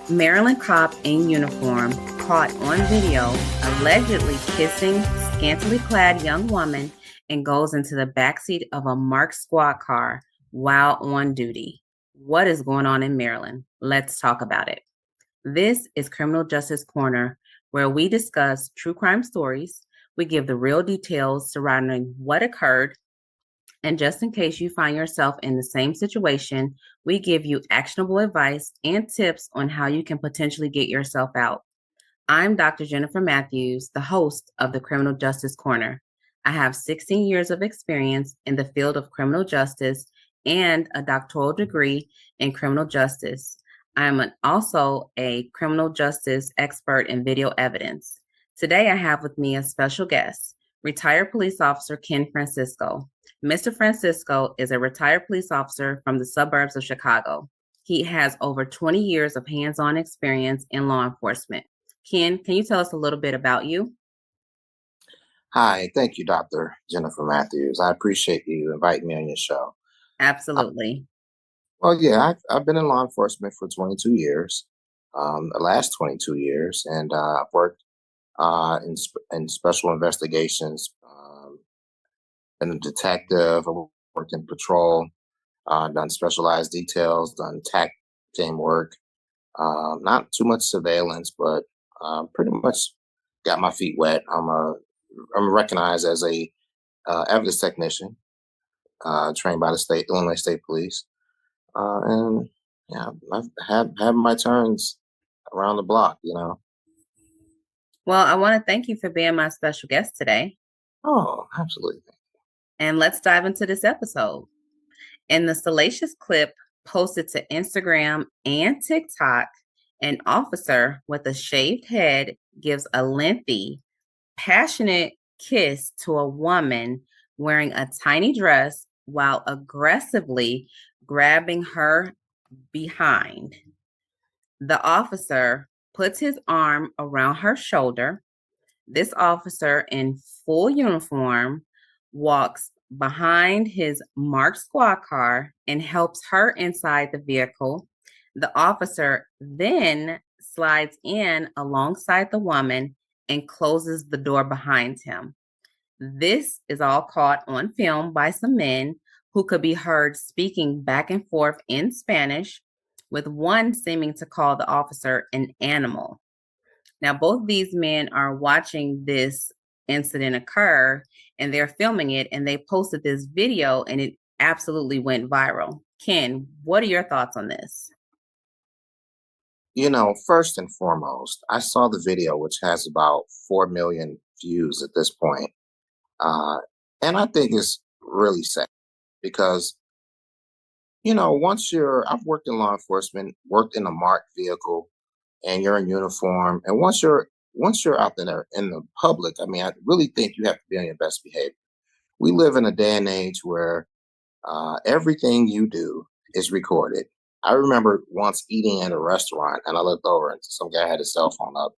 Maryland cop in uniform caught on video allegedly kissing scantily clad young woman and goes into the backseat of a marked squad car while on duty. What is going on in Maryland? Let's talk about it. This is Criminal Justice Corner, where we discuss true crime stories. We give the real details surrounding what occurred. And just in case you find yourself in the same situation, we give you actionable advice and tips on how you can potentially get yourself out. I'm Dr. Jennifer Matthews, the host of the Criminal Justice Corner. I have 16 years of experience in the field of criminal justice and a doctoral degree in criminal justice. I am also a criminal justice expert in video evidence. Today, I have with me a special guest, retired police officer Ken Francisco. Mr. Francisco is a retired police officer from the suburbs of Chicago. He has over 20 years of hands-on experience in law enforcement. Ken, can you tell us a little bit about you? Hi, thank you, Dr. Jennifer Matthews. I appreciate you inviting me on your show. Absolutely. I've been in law enforcement for 22 years, the last 22 years, and I've worked in special investigations, been a detective, I've worked in patrol, done specialized details, done TAC team work, not too much surveillance, but pretty much got my feet wet. I'm recognized as a evidence technician, trained by the Illinois State Police, and yeah, I've had my turns around the block. Well, I want to thank you for being my special guest today. Oh, absolutely. And let's dive into this episode. In the salacious clip posted to Instagram and TikTok, an officer with a shaved head gives a lengthy, passionate kiss to a woman wearing a tiny dress while aggressively grabbing her behind. The officer puts his arm around her shoulder. This officer in full uniform walks behind his marked squad car and helps her inside the vehicle. The officer then slides in alongside the woman and closes the door behind him. This is all caught on film by some men who could be heard speaking back and forth in Spanish, with one seeming to call the officer an animal. Now, both these men are watching this incident occur and they're filming it, and they posted this video and it absolutely went viral. Ken, what are your thoughts on this? First and foremost, I saw the video, which has about 4 million views at this point. And I think it's really sad because, I've worked in law enforcement, worked in a marked vehicle, and you're in uniform. And once you're out there in the public, I mean, I really think you have to be on your best behavior. We live in a day and age where everything you do is recorded. I remember once eating at a restaurant and I looked over and some guy had his cell phone up.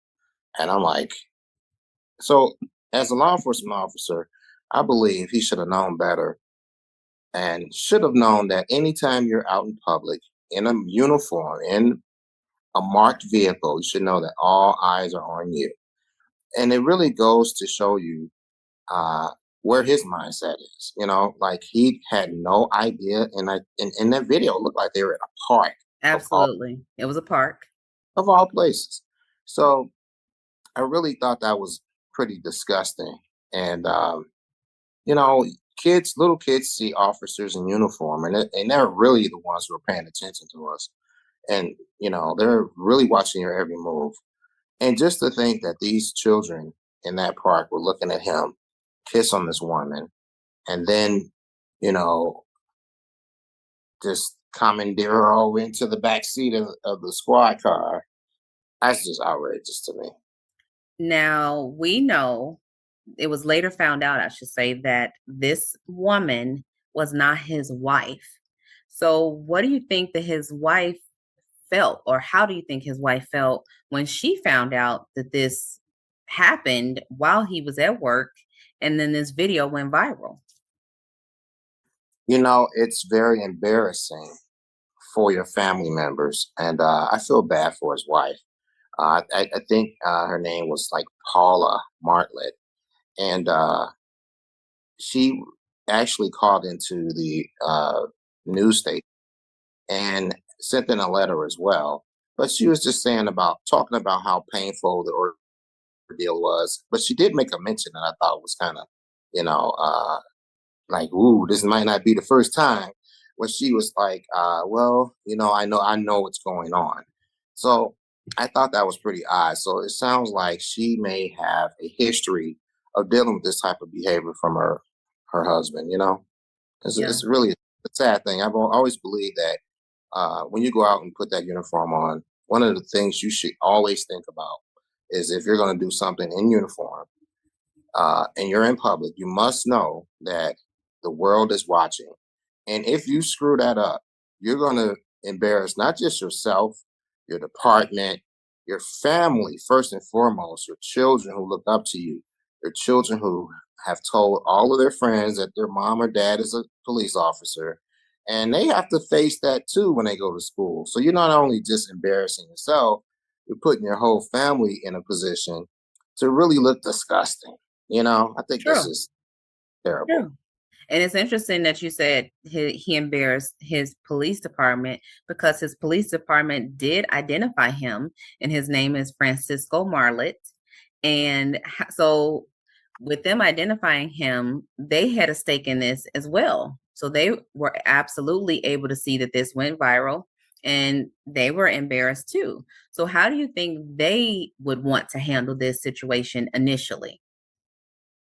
And I'm like, so as a law enforcement officer, I believe he should have known better and should have known that anytime you're out in public in a uniform, in a marked vehicle, you should know that all eyes are on you. And it really goes to show you uh, where his mindset is. Like he had no idea. And in that video, it looked like they were in a park. Absolutely. It was a park. Of all places. So I really thought that was pretty disgusting. And, little kids see officers in uniform and they're really the ones who are paying attention to us. And, they're really watching your every move. And just to think that these children in that park were looking at him kiss on this woman and then, you know, just commandeer her over into the back seat of the squad car. That's just outrageous to me. Now, we know it was later found out, I should say, that this woman was not his wife. So, what do you think that his wife felt, or how do you think his wife felt when she found out that this happened while he was at work and then this video went viral? It's very embarrassing for your family members, and I feel bad for his wife. I think her name was like Paula Martlett, and she actually called into the news station and sent in a letter as well. But she was just saying about talking about how painful the ordeal was. But she did make a mention that I thought was kind of, you know, like, ooh, this might not be the first time. When she was like, well, I know what's going on. So I thought that was pretty odd. So it sounds like she may have a history of dealing with this type of behavior from her husband. Yeah, It's really a sad thing. I've always believed that when you go out and put that uniform on, one of the things you should always think about is if you're going to do something in uniform and you're in public, you must know that the world is watching. And if you screw that up, you're going to embarrass not just yourself, your department, your family, first and foremost, your children who look up to you, your children who have told all of their friends that their mom or dad is a police officer. And they have to face that too when they go to school. So you're not only just embarrassing yourself, you're putting your whole family in a position to really look disgusting. I think this true, is terrible. true. And it's interesting that you said he embarrassed his police department because his police department did identify him, and his name is Francesco Marlett. And so, with them identifying him, they had a stake in this as well. So, they were absolutely able to see that this went viral and they were embarrassed too. So, how do you think they would want to handle this situation initially?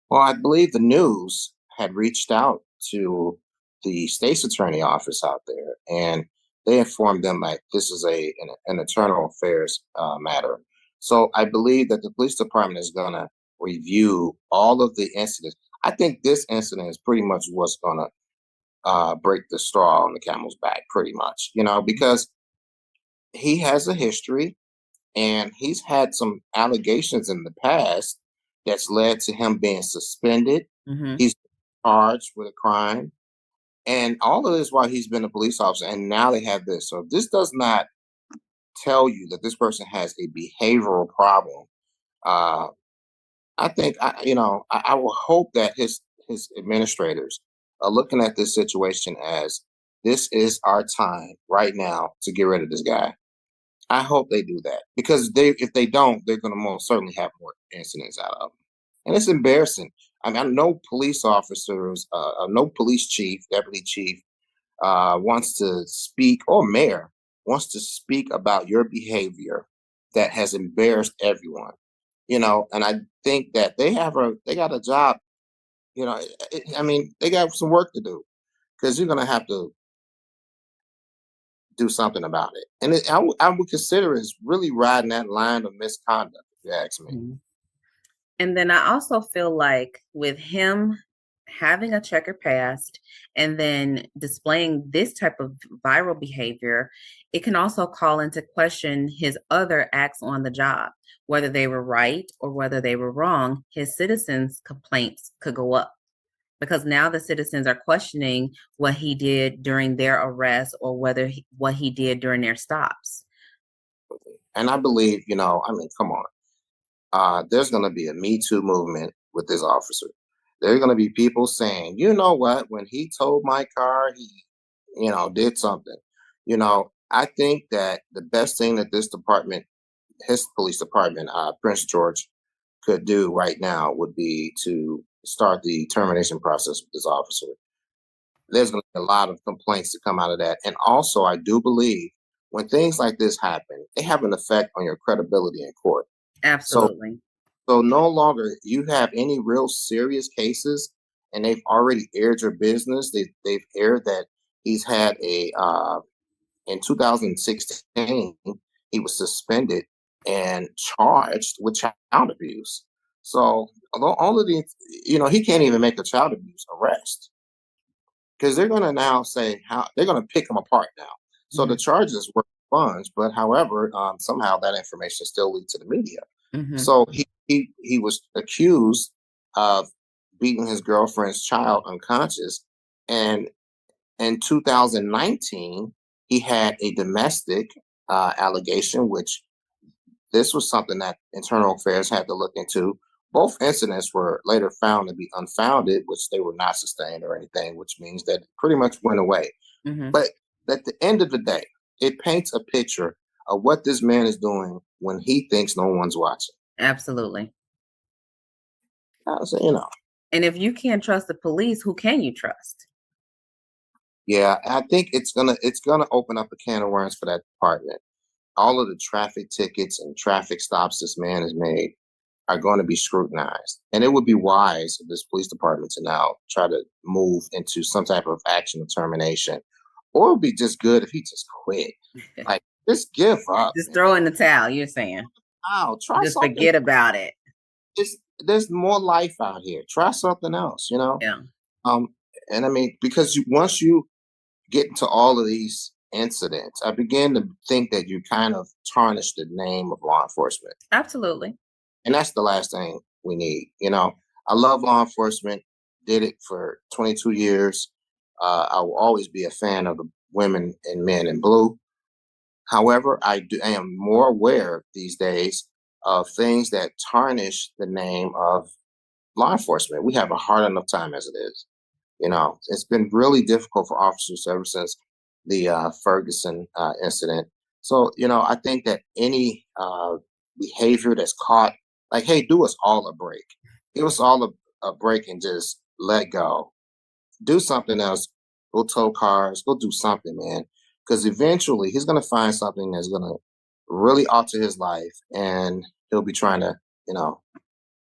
Well, I believe the news had reached out to the state's attorney office out there, and they informed them like this is an internal affairs matter. So I believe that the police department is going to review all of the incidents. I think this incident is pretty much what's going to break the straw on the camel's back, pretty much, because he has a history and he's had some allegations in the past that's led to him being suspended. Hmm. He's charged with a crime, and all of this while he's been a police officer. And now they have this. So if this does not tell you that this person has a behavioral problem, uh, I think I will hope that his administrators are looking at this situation as this is our time right now to get rid of this guy. I hope they do that because if they don't, they're going to most certainly have more incidents out of them, and it's embarrassing. I mean, I know police officers, no police chief, deputy chief wants to speak, or mayor wants to speak about your behavior that has embarrassed everyone. And I think that they got a job. I mean, they got some work to do because you're going to have to do something about it. And I would consider it's really riding that line of misconduct, if you ask me. And then I also feel like with him having a checkered past and then displaying this type of viral behavior, it can also call into question his other acts on the job, whether they were right or whether they were wrong. His citizens' complaints could go up because now the citizens are questioning what he did during their arrest or what he did during their stops. And I believe, I mean, come on. There's going to be a Me Too movement with this officer. There are going to be people saying, you know what, when he told my car, he, did something. I think that the best thing that this department, his police department, Prince George, could do right now would be to start the termination process with this officer. There's going to be a lot of complaints to come out of that. And also, I do believe when things like this happen, they have an effect on your credibility in court. So Absolutely. so no longer you have any real serious cases, and they've already aired your business. They've aired that he's had a in 2016 he was suspended and charged with child abuse. So although all of these, he can't even make a child abuse arrest because they're going to now say how they're going to pick him apart now. So the Hmm. charges were expunged, but however, somehow that information still leaked to the media. Hmm. So he was accused of beating his girlfriend's child unconscious, and in 2019 He had a domestic allegation, which this was something that Internal Affairs had to look into. Both incidents were later found to be unfounded, which they were not sustained or anything, which means that it pretty much went away. Hmm. But at the end of the day, it paints a picture of what this man is doing when he thinks no one's watching. Absolutely. So, you know, And if you can't trust the police, who can you trust? yeah, I think it's gonna open up a can of worms for that department. All of the traffic tickets and traffic stops this man has made are going to be scrutinized. And it would be wise of this police department to now try to move into some type of action of termination. Or it would be just good if he just quit. Like, just give up, Just man. throw in the towel, you're saying. Wow, try Just something. forget about it. There's more life out here. Try something else, you know? Yeah, Um, and I mean, because once you get into all of these incidents, I begin to think that you kind of tarnish the name of law enforcement. absolutely. And that's the last thing we need. You know, I love law enforcement, did it for 22 years. I will always be a fan of the women and men in blue. However, I am more aware these days of things that tarnish the name of law enforcement. We have a hard enough time as it is. You know, it's been really difficult for officers ever since the Ferguson incident. So, you know, I think that any behavior that's caught, like, hey, do us all a break. Give us all a break and just let go. Do something else. Go tow cars. Go do something, man. Because eventually he's going to find something that's going to really alter his life, and he'll be trying to, you know,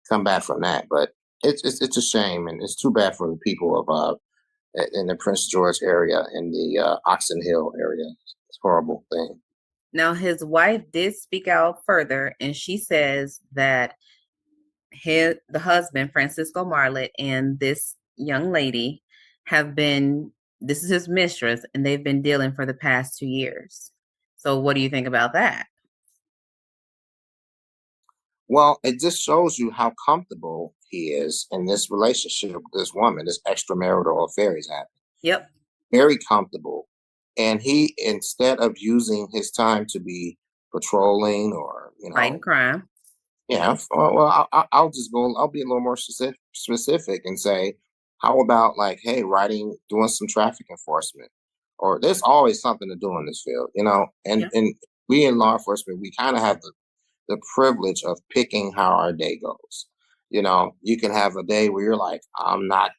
come back from that. But it's a shame, and it's too bad for the people of in the Prince George area, in the Oxon Hill area. It's a horrible thing. Now, his wife did speak out further, and she says that the husband, Francisco Marlett, and this young lady have been, this is his mistress, and they've been dealing for the past 2 years. So, what do you think about that? Well, it just shows you how comfortable he is in this relationship with this woman, this extramarital affair he's having. Yep, Very comfortable. And he, instead of using his time to be patrolling or, you fighting know, crime. yeah, well, I'll just go, I'll be a little more specific and say, how about like, hey, doing some traffic enforcement? Or there's always something to do in this field, you know, Yeah. and we in law enforcement, we kind of have the privilege of picking how our day goes. You know, you can have a day where you're like, I'm not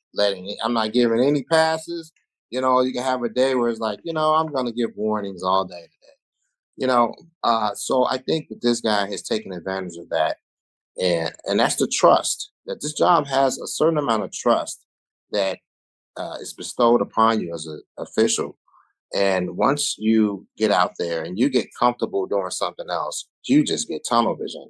giving any passes. You know, you can have a day where it's like, you know, I'm going to give warnings all day today. You know, so I think that this guy has taken advantage of that, and that's the trust that this job has a certain amount of trust that is bestowed upon you as an official. And once you get out there and you get comfortable doing something else, you just get tunnel vision.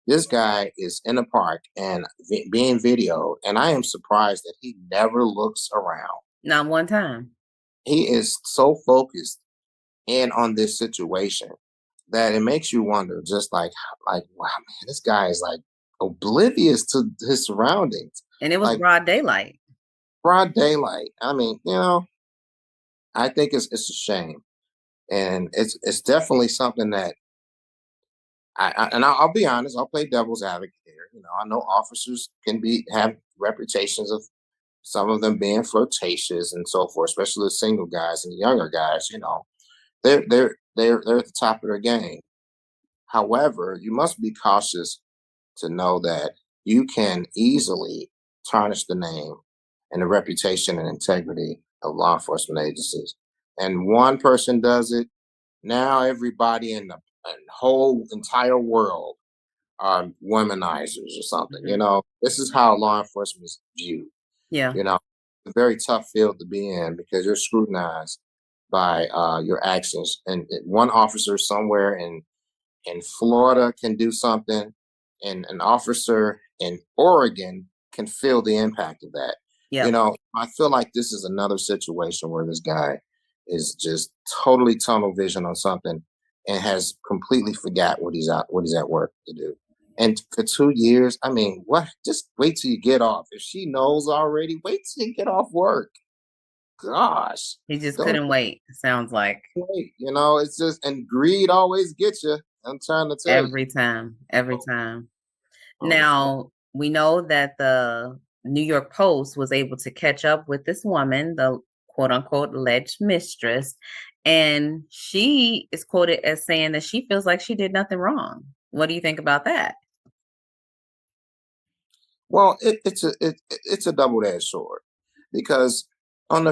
This guy is in a park and being videoed, and I am surprised that he never looks around. Not one time. He is so focused in on this situation that it makes you wonder, just like, wow, man, this guy is like oblivious to his surroundings, And it was like broad daylight. broad daylight. I mean, you know, I think it's a shame, and it's definitely something that I'll be honest. I'll play devil's advocate here. You know, I know officers can have reputations of some of them being flirtatious and so forth, especially the single guys and the younger guys. You know, they're at the top of their game. However, you must be cautious to know that you can easily tarnish the name and the reputation and integrity of law enforcement agencies. And one person does it, now everybody in the whole entire world are womanizers or something. You Hmm. know, this is how law enforcement is viewed. Yeah. You know, it's a very tough field to be in because you're scrutinized by your actions. And one officer somewhere in Florida can do something, and an officer in Oregon can feel the impact of that. You Yep. know, I feel like this is another situation where this guy is just totally tunnel vision on something and has completely forgot what he's at work to do. And for 2 years, I mean, what? Just wait till you get off. If she knows already, wait till you get off work. gosh, He just don't couldn't wait, sounds like. wait. It's just, and greed always gets you. I'm trying to tell you. Every time, every Oh, time. oh, Now, we know that the New York Post was able to catch up with this woman, the quote unquote alleged mistress, and she is quoted as saying that she feels like she did nothing wrong. What do you think about that? well, it's a double-edged sword because on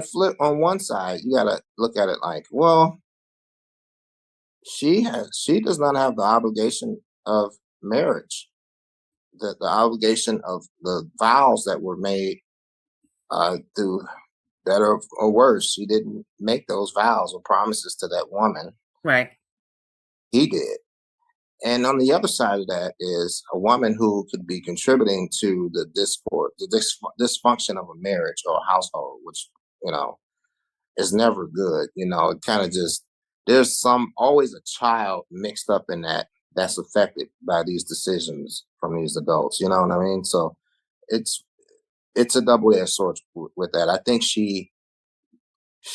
one side, you gotta look at it like, well, she does not have the obligation of marriage, the obligation of the vows that were made through better or worse. She didn't make those vows or promises to that woman. Right. He did. And on the other side of that is a woman who could be contributing to the discord, the dysfunction of a marriage or a household, which, you know, is never good. It kind of just, there's always a child mixed up in that's affected by these decisions from these adults. You know what I mean? So it's, it's a double-edged sword with that. I think she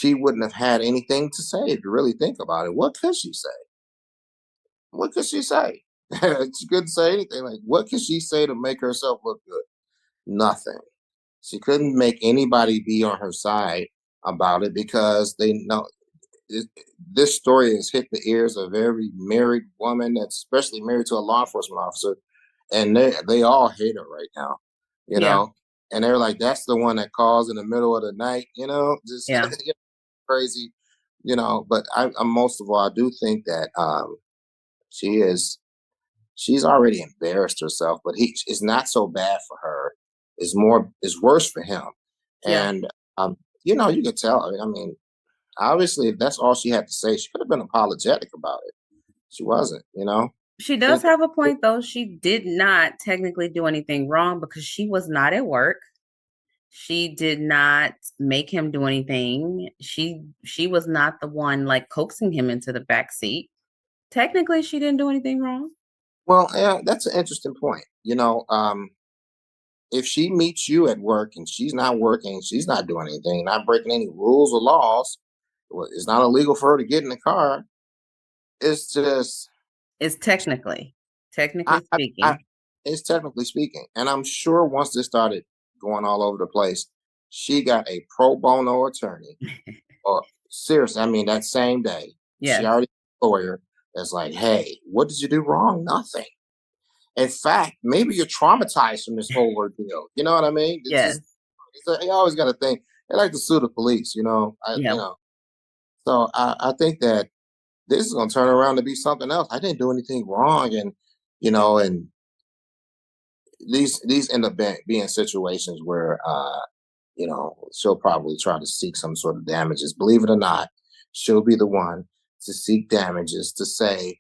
wouldn't have had anything to say if you really think about it. What could she say? What could she say? She couldn't say anything. Like, what could she say to make herself look good? Nothing. She couldn't make anybody be on her side about it because they know it, this story has hit the ears of every married woman that's especially married to a law enforcement officer, and they all hate her right now. You Yeah. know, and they're like, "That's the one that calls in the middle of the night." Just Yeah. crazy. But I most of all, I do think that she is she's already embarrassed herself, but he it's not so bad for her. It's worse for him. Yeah. And you could tell. I mean, obviously, if that's all she had to say, she could have been apologetic about it. She wasn't. She I does think have a point though. She did not technically do anything wrong because she was not at work. She did not make him do anything. She was not the one like coaxing him into the back seat. Technically, she didn't do anything wrong. well, yeah, that's an interesting point. If she meets you at work and she's not working, she's not doing anything, not breaking any rules or laws, well, it's not illegal for her to get in the car. It's just It's technically I speaking. it's technically speaking, and I'm sure once this started going all over the place, she got a pro bono attorney. Or seriously, I mean, that same day, she Yes. already had a lawyer that's like, "Hey, what did you do wrong? Nothing. In fact, maybe you're traumatized from this whole ordeal." You know what I mean? Yes. You always got to think. They like to sue the police. Yeah. So I think that this is going to turn around to be something else. I didn't do anything wrong, and these end up being situations where she'll probably try to seek some sort of damages. Believe it or not, she'll be the one to seek damages to say,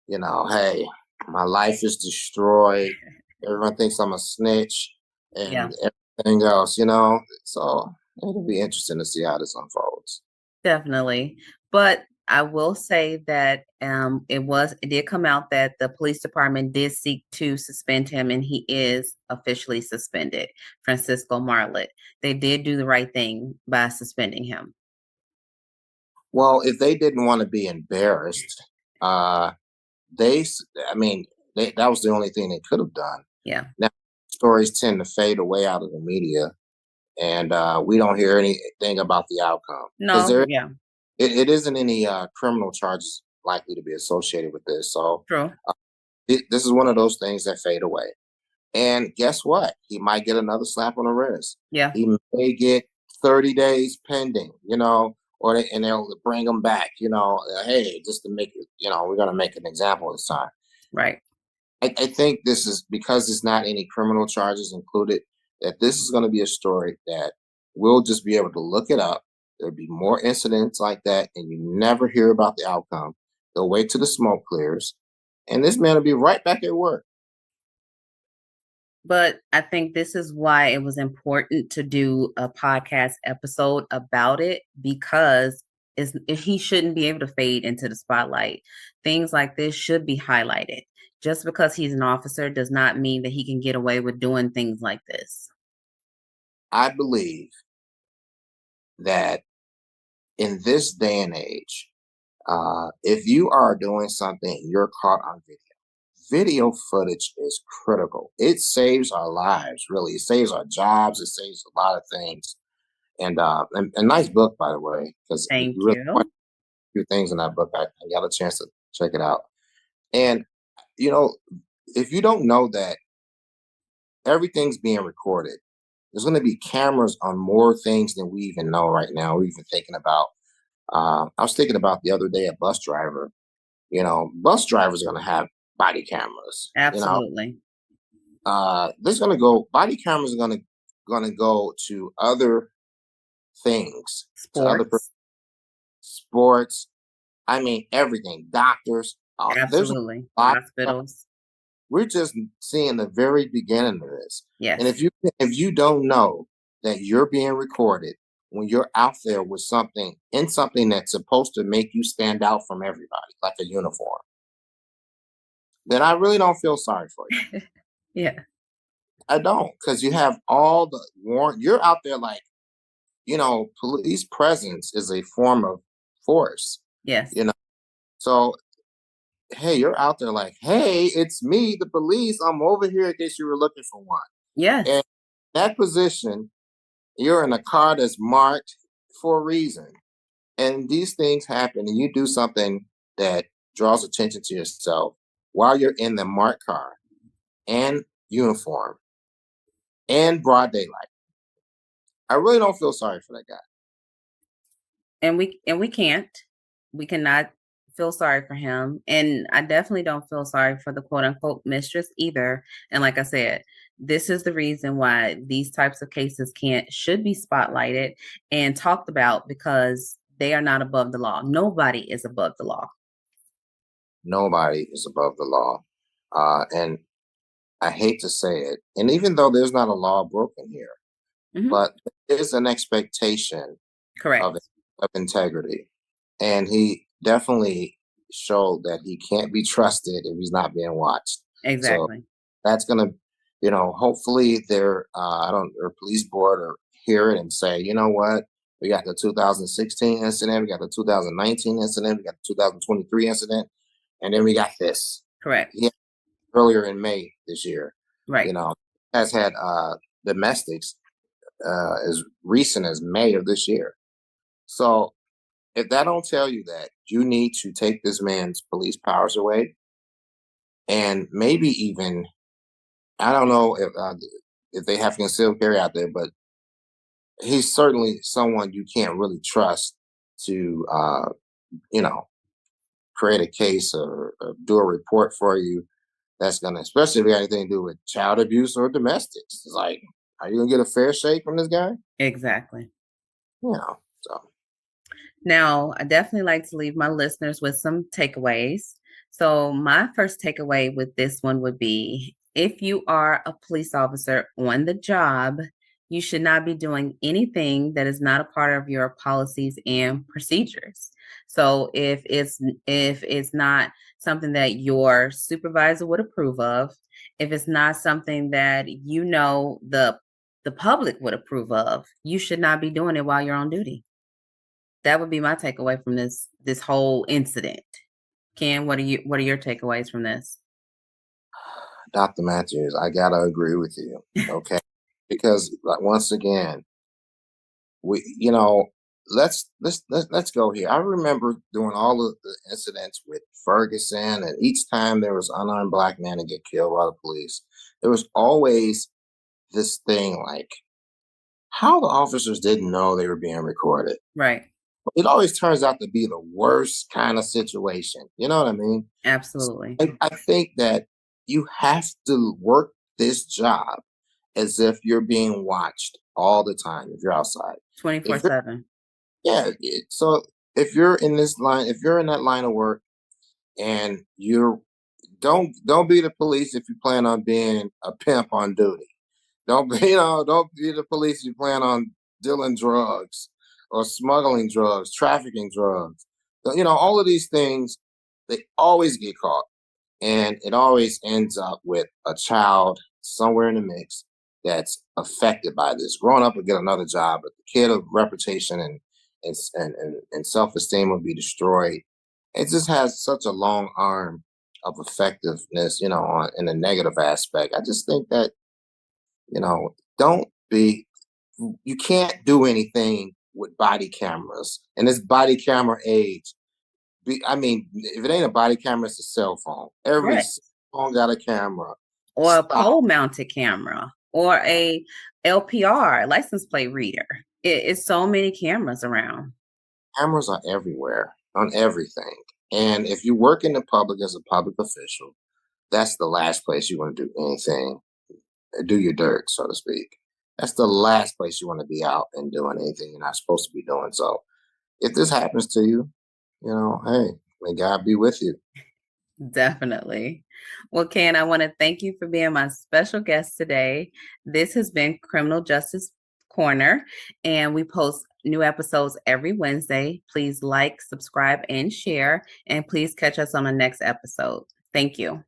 hey, my life is destroyed. Everyone thinks I'm a snitch Yeah. and everything else. So it'll be interesting to see how this unfolds. Definitely. But I will say that it did come out that the police department did seek to suspend him and he is officially suspended. Francesco Marlett. They did do the right thing by suspending him. Well, if they didn't want to be embarrassed, uh, I mean, that was the only thing they could have done. Yeah. Now, stories tend to fade away out of the media, and we don't hear anything about the outcome because No, yeah. it isn't any criminal charges likely to be associated with this. So True. uh, this is one of those things that fade away. And guess what? He might get another slap on the wrist. Yeah. He may get 30 days pending, and they'll bring him back, hey, just to make it, we're going to make an example this time. Right. I think this is because there's not any criminal charges included, that this is going to be a story that we'll just be able to look it up. There'll be more incidents like that, and you never hear about the outcome. They'll wait till the smoke clears, and this man will be right back at work. But I think this is why it was important to do a podcast episode about it because he shouldn't be able to fade into the spotlight. Things like this should be highlighted. Just because he's an officer does not mean that he can get away with doing things like this. I believe that in this day and age, if you are doing something, you're caught on video. Video footage is critical. It saves our lives, really. It saves our jobs. It saves a lot of things. And a nice book, by the way, because you Thank really quite you. a few things in that book. I got a chance to check it out. And you know, if you don't know that everything's being recorded, there's going to be cameras on more things than we even know right now. We're even thinking about. I was thinking about the other day a bus driver. Bus drivers are going to have body cameras. Absolutely. There's going to go body cameras are going to go to other things, to other Sports. sports. I mean, everything. Doctors. There's a Absolutely. lot of stuff. Hospitals. We're just seeing the very beginning of this. And Yes. if you don't know that you're being recorded when you're out there with something that's supposed to make you stand out from everybody, like a uniform, then I really don't feel sorry for you. Yeah. I don't, because you have all the warrant. You're out there like, police presence is a form of force. Yes. You know, so hey, you're out there like, hey, it's me, the police. I'm over here in case you were looking for one. Yes. And that position, you're in a car that's marked for a reason. And these things happen, and you do something that draws attention to yourself while you're in the marked car and uniform and broad daylight. I really don't feel sorry for that guy. And we can't. We cannot feel sorry for him. And I definitely don't feel sorry for the quote unquote mistress either. And like I said, this is the reason why these types of cases should be spotlighted and talked about, because they are not above the law. Nobody is above the law. Nobody is above the law. And I hate to say it. And even though there's not a law broken here, Hmm. but there's an expectation of Correct. of integrity. And he definitely showed that he can't be trusted if he's not being watched. So Exactly. that's gonna, hopefully their police board or hear it and say, you know what, we got the 2016 incident, we got the 2019 incident, we got the 2023 incident, and then we got this. Correct. Yeah, earlier in May this year, Right. you know, has had domestics as recent as May of this year. So if that don't tell you that you need to take this man's police powers away, and maybe even I don't know if they have concealed carry out there, but he's certainly someone you can't really trust to you know create a case or do a report for you. That's gonna, especially if it got anything to do with child abuse or domestics. It's like, are you gonna get a fair shake from this guy? Exactly. So Now, I definitely like to leave my listeners with some takeaways. So, my first takeaway with this one would be, if you are a police officer on the job, you should not be doing anything that is not a part of your policies and procedures. So, if it's not something that your supervisor would approve of, if it's not something that the public would approve of, you should not be doing it while you're on duty. That would be my takeaway from this whole incident. Ken, what are your takeaways from this? Dr. Matthews, I gotta agree with you. Okay. Because like, once again, we let's go here. I remember doing all of the incidents with Ferguson, and each time there was unarmed black man to get killed by the police, there was always this thing like how the officers didn't know they were being recorded. Right. It always turns out to be the worst kind of situation. You know what I mean? Absolutely. I think that you have to work this job as if you're being watched all the time if you're outside. If you're 24/7. Yeah, so if you're in this line, if you're in that line of work and you're don't be the police if you plan on being a pimp on duty. Don't be, don't be the police if you plan on dealing drugs or smuggling drugs, trafficking drugs. All of these things, they always get caught. And it always ends up with a child somewhere in the mix. that's affected by this. Growing up and get another job, but the kid of reputation and self-esteem will be destroyed. It just has such a long arm of effectiveness, in a negative aspect. I just think that, don't be you can't do anything with body cameras. And this body camera age, I mean, if it ain't a body camera, it's a cell phone. Every Right. cell phone got a camera. Or a Stop. pole mounted camera or a LPR license plate reader. It's so many cameras around. Cameras are everywhere on everything. And if you work in the public as a public official, that's the last place you want to do anything, do your dirt, so to speak. That's the last place you want to be out and doing anything you're not supposed to be doing. So if this happens to you, hey, may God be with you. Definitely. Well, Ken, I want to thank you for being my special guest today. This has been Criminal Justice Corner, and we post new episodes every Wednesday. Please like, subscribe, and share. And please catch us on the next episode. Thank you.